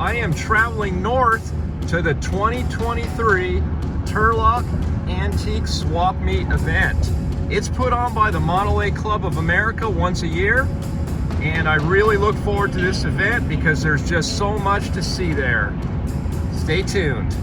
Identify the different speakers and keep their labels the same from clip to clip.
Speaker 1: I am traveling north to the 2023 Turlock Antique Swap Meet event. It's put on by the Model A Club of America once a year, and I really look forward to this event because there's just so much to see there. Stay tuned.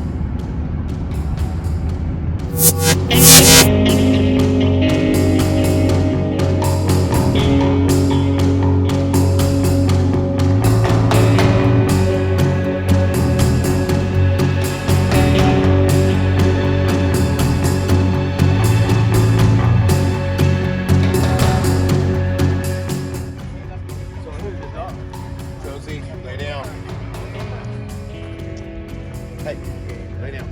Speaker 2: Lay down. Hey, lay down.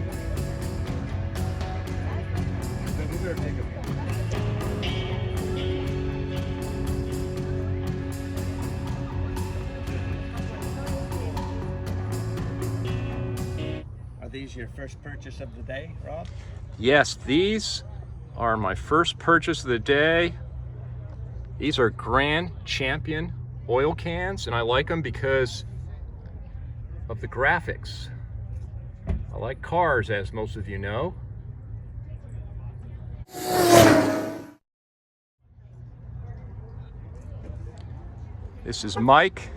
Speaker 2: Are these your first purchase of the day, Rob?
Speaker 1: Yes, these are my first purchase of the day. These are Grand Champion oil cans, and I like them because of the graphics. I like cars, as most of you know. This is Mike.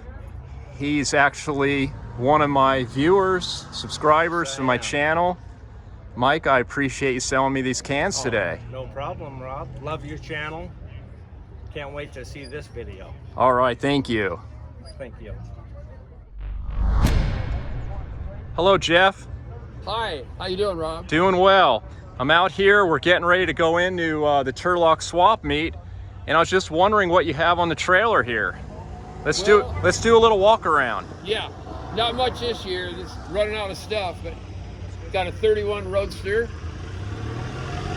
Speaker 1: He's actually one of my viewers, subscribers to my channel. Mike, I appreciate you selling me these cans today.
Speaker 2: No problem, Rob. Love your channel. Can't wait to see this video.
Speaker 1: All right, thank you.
Speaker 2: Thank you.
Speaker 1: Hello, Jeff.
Speaker 3: Hi, how you doing, Rob?
Speaker 1: Doing well. I'm out here. We're getting ready to go into the Turlock Swap Meet, and I was just wondering what you have on the trailer here. Let's do a little walk around.
Speaker 3: Yeah, not much this year. It's running out of stuff, but got a 31 Roadster,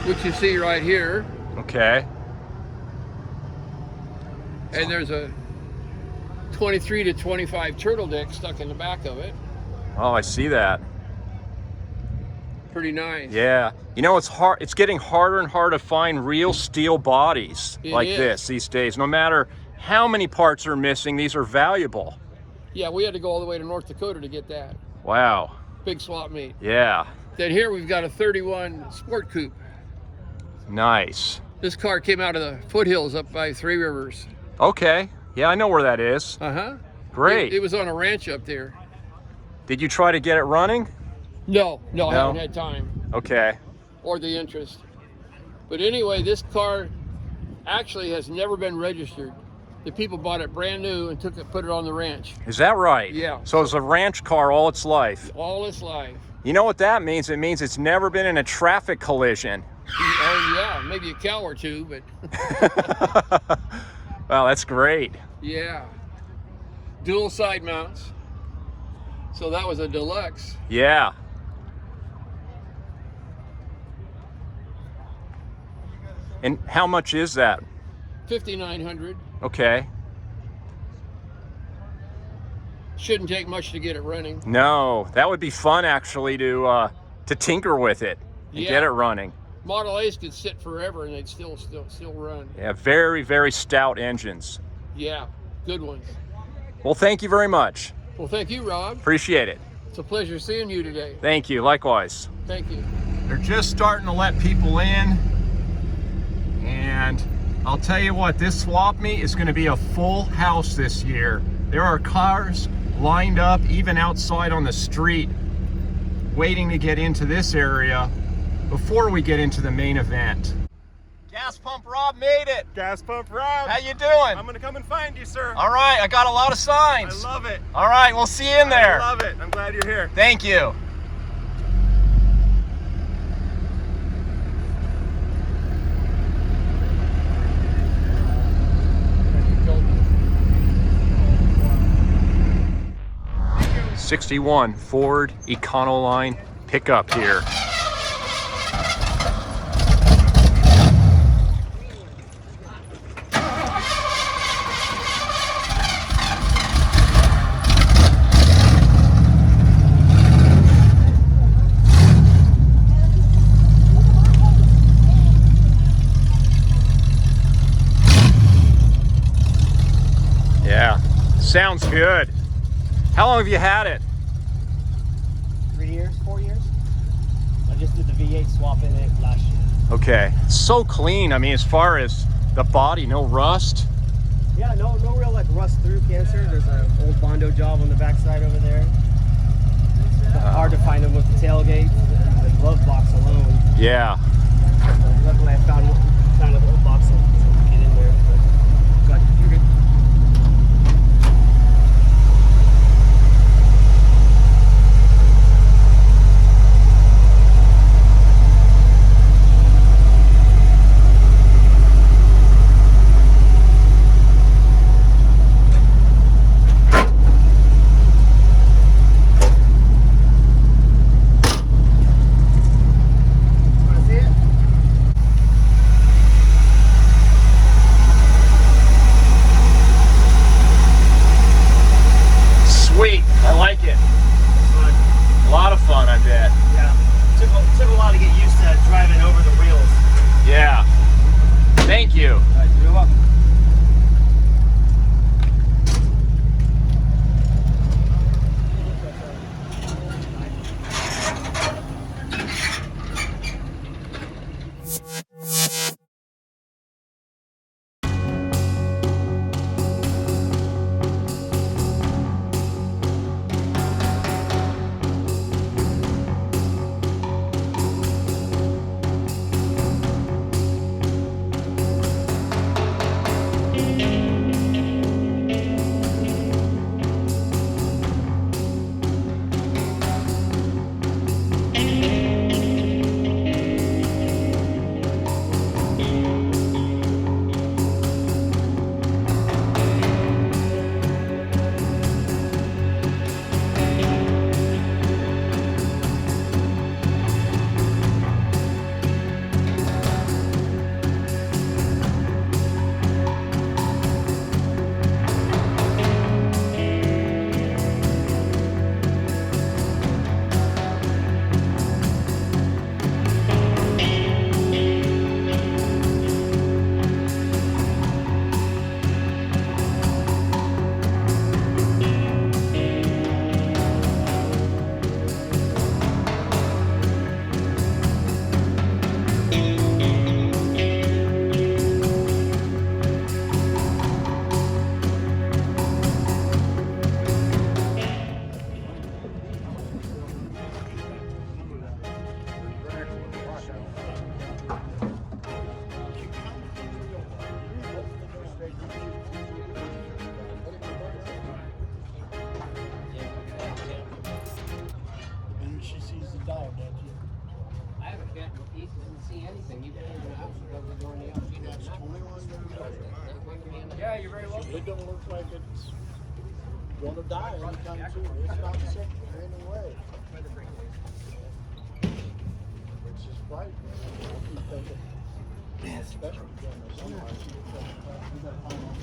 Speaker 3: which you see right here.
Speaker 1: Okay.
Speaker 3: And there's a 23 to 25 turtle deck stuck in the back of it.
Speaker 1: Oh, I see that.
Speaker 3: Pretty nice.
Speaker 1: Yeah. You know, it's hard. It's getting harder and harder to find real steel bodies like this these days. No matter how many parts are missing, these are valuable.
Speaker 3: Yeah, we had to go all the way to North Dakota to get that.
Speaker 1: Wow.
Speaker 3: Big swap meet.
Speaker 1: Yeah.
Speaker 3: Then here we've got a 31 Sport Coupe.
Speaker 1: Nice.
Speaker 3: This car came out of the foothills up by Three Rivers.
Speaker 1: Okay. Yeah, I know where that is.
Speaker 3: Uh-huh.
Speaker 1: Great.
Speaker 3: It was on a ranch up there.
Speaker 1: Did you try to get it running?
Speaker 3: No, I haven't had time.
Speaker 1: Okay.
Speaker 3: Or the interest. But anyway, this car actually has never been registered. The people bought it brand new and put it on the ranch.
Speaker 1: Is that right?
Speaker 3: Yeah.
Speaker 1: So it's a ranch car all its life.
Speaker 3: All its life.
Speaker 1: You know what that means? It means it's never been in a traffic collision.
Speaker 3: Oh yeah, maybe a cow or two, but.
Speaker 1: Wow, that's great.
Speaker 3: Yeah. Dual side mounts. So that was a deluxe.
Speaker 1: Yeah. And how much is that?
Speaker 3: $5,900.
Speaker 1: Okay.
Speaker 3: Shouldn't take much to get it running.
Speaker 1: No, that would be fun actually to tinker with it and get it running.
Speaker 3: Model A's could sit forever and they'd still run.
Speaker 1: Yeah, very, very stout engines.
Speaker 3: Yeah, good ones.
Speaker 1: Well, thank you very much.
Speaker 3: Well, thank you, Rob.
Speaker 1: Appreciate it.
Speaker 3: It's a pleasure seeing you today.
Speaker 1: Thank you, likewise.
Speaker 3: Thank you.
Speaker 1: They're just starting to let people in, and I'll tell you what, this swap meet is going to be a full house this year. There are cars lined up even outside on the street waiting to get into this area before we get into the main event. Gas Pump Rob made it.
Speaker 2: Gas Pump Rob.
Speaker 1: How you doing?
Speaker 2: I'm gonna come and find you, sir.
Speaker 1: All right, I got a lot of signs.
Speaker 2: I love it.
Speaker 1: All right, we'll see you in there.
Speaker 2: I love it. I'm glad you're here.
Speaker 1: Thank you. '61 Ford Econoline pickup here. Yeah, sounds good. How long have you had it?
Speaker 4: replaced, swapping it last year.
Speaker 1: Okay, so clean. I mean, as far as the body, no rust.
Speaker 4: Yeah, no real like rust through cancer. There's an old Bondo job on the backside over there. Hard to find them with the tailgate, the glove box alone.
Speaker 1: Yeah.
Speaker 4: So luckily I found a little box so we can get in there. But you're good.
Speaker 1: Sweet, I like it. A lot of fun, I bet.
Speaker 4: Yeah. Took a while to get used to driving over the wheels.
Speaker 1: Yeah. Thank you.
Speaker 4: All right, you're welcome.
Speaker 5: She sees the dog, doesn't she?
Speaker 6: I have a cat and he doesn't see anything. You put him in the house and goes to the door and the house. He does not.
Speaker 5: 21 days.
Speaker 6: Yeah, you're very welcome.
Speaker 5: It don't look like it's gonna die anytime soon. It's not sick in any way. Which is frightening. I keep thinking, especially during the summer, I keep thinking, we gotta find out.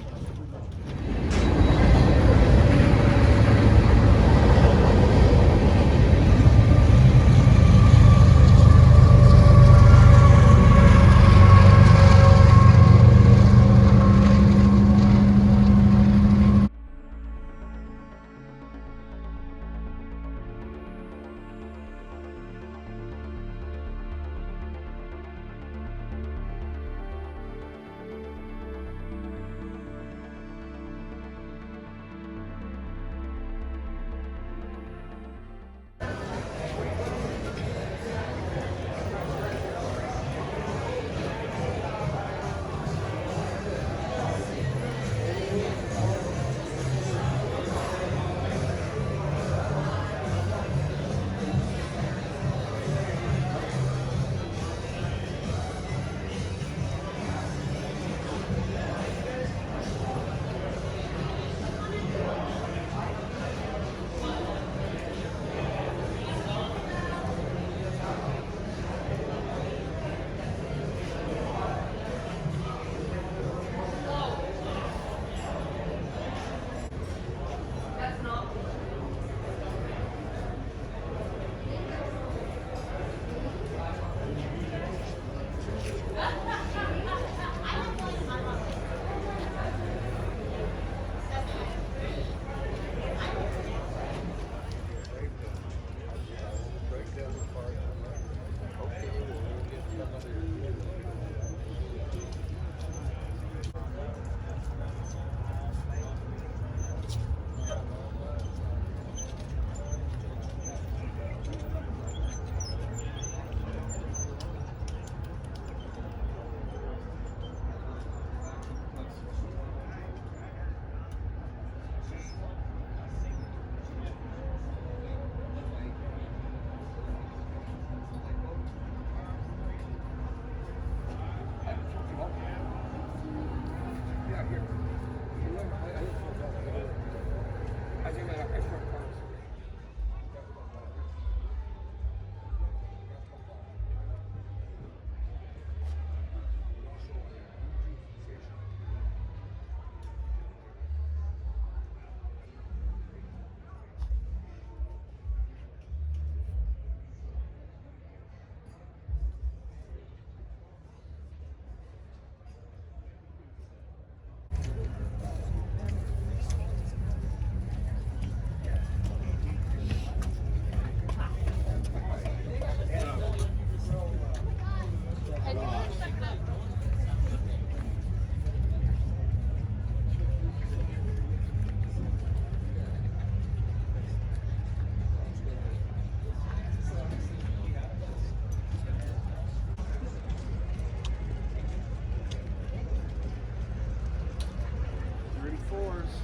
Speaker 5: 4s.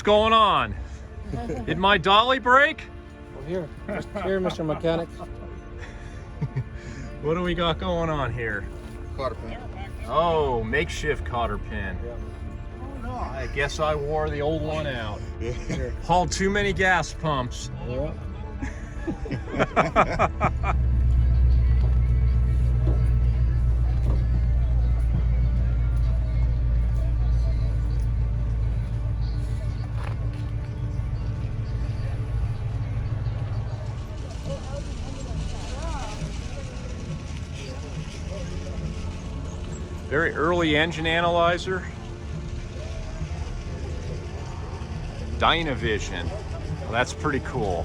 Speaker 1: going on? Did my dolly break?
Speaker 5: Well, here, Mr. Mechanic.
Speaker 1: What do we got going on here?
Speaker 5: Cotter pin.
Speaker 1: Oh, makeshift cotter pin.
Speaker 5: Yeah.
Speaker 1: Oh no, I guess I wore the old one out.
Speaker 5: Here.
Speaker 1: Hauled too many gas pumps.
Speaker 5: Yeah.
Speaker 1: Very early engine analyzer. Dynavision. Well, that's pretty cool.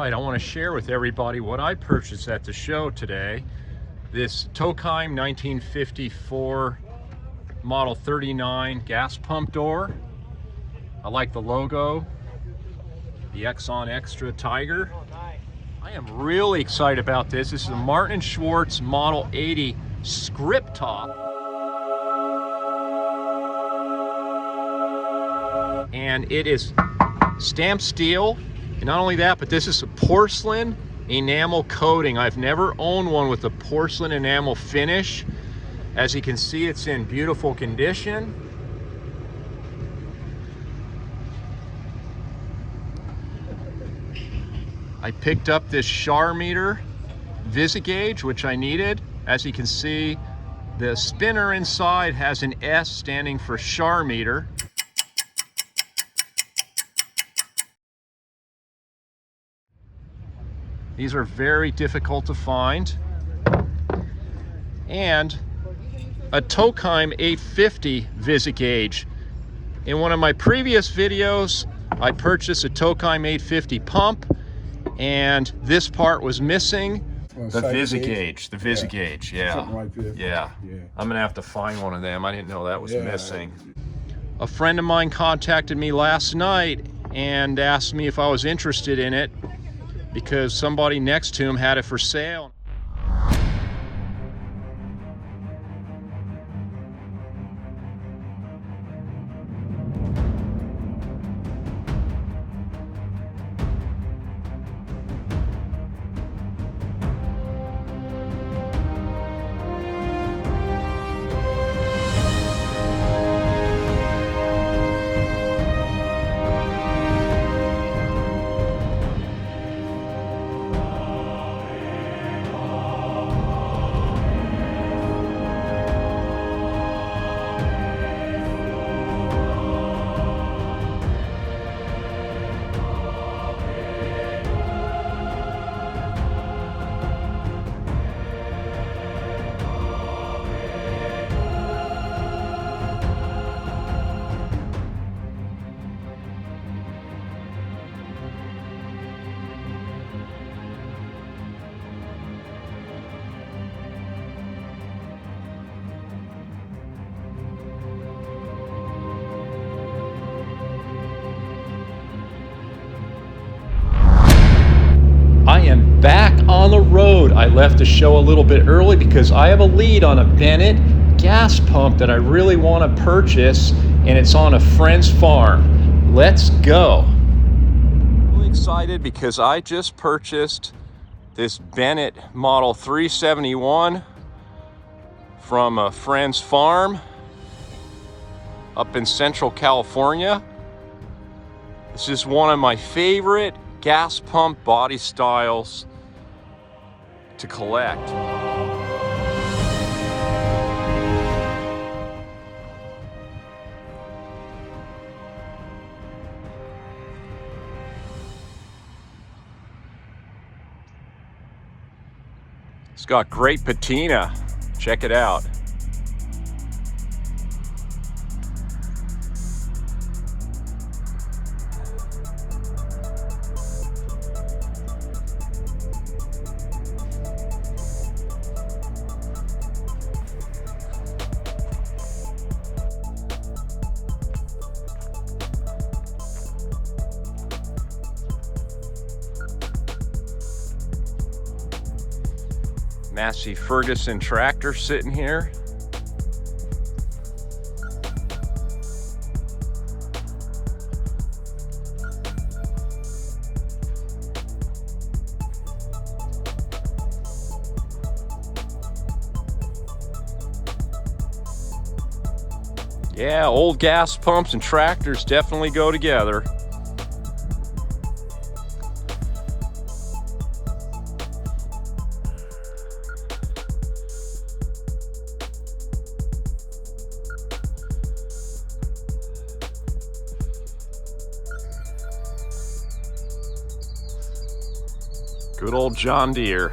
Speaker 1: right, I want to share with everybody what I purchased at the show today. This Tokheim 1954 Model 39 gas pump door. I like the logo, the Exxon Extra Tiger. I am really excited about this. This is a Martin & Schwartz Model 80 script top. And it is stamped steel. And not only that, but this is a porcelain enamel coating. I've never owned one with a porcelain enamel finish. As you can see, it's in beautiful condition. I picked up this Char meter VisiGauge, which I needed. As you can see, the spinner inside has an S standing for Char meter. These are very difficult to find. And a Tokheim 850 VisiGauge. In one of my previous videos, I purchased a Tokheim 850 pump, and this part was missing. The VisiGauge, yeah.
Speaker 5: Something like that.
Speaker 1: Yeah.
Speaker 5: Yeah.
Speaker 1: I'm gonna have to find one of them. I didn't know that was missing. A friend of mine contacted me last night and asked me if I was interested in it because somebody next to him had it for sale. I am back on the road. I left the show a little bit early because I have a lead on a Bennett gas pump that I really want to purchase, and it's on a friend's farm. Let's go. Really excited because I just purchased this Bennett Model 371 from a friend's farm up in Central California. This is one of my favorite gas pump body styles to collect. It's got great patina. Check it out. Massey Ferguson tractor sitting here. Yeah, old gas pumps and tractors definitely go together. Good old John Deere.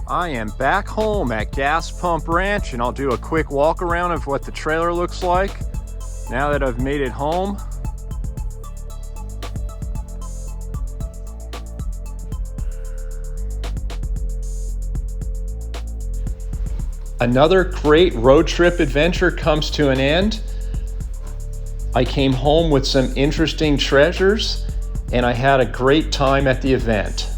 Speaker 1: I am back home at Gas Pump Ranch, and I'll do a quick walk around of what the trailer looks like now that I've made it home. Another great road trip adventure comes to an end. I came home with some interesting treasures, and I had a great time at the event.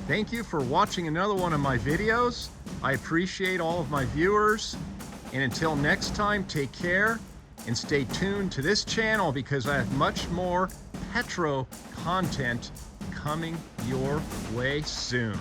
Speaker 1: Thank you for watching another one of my videos. I appreciate all of my viewers. And until next time, take care and stay tuned to this channel because I have much more petro content coming your way soon.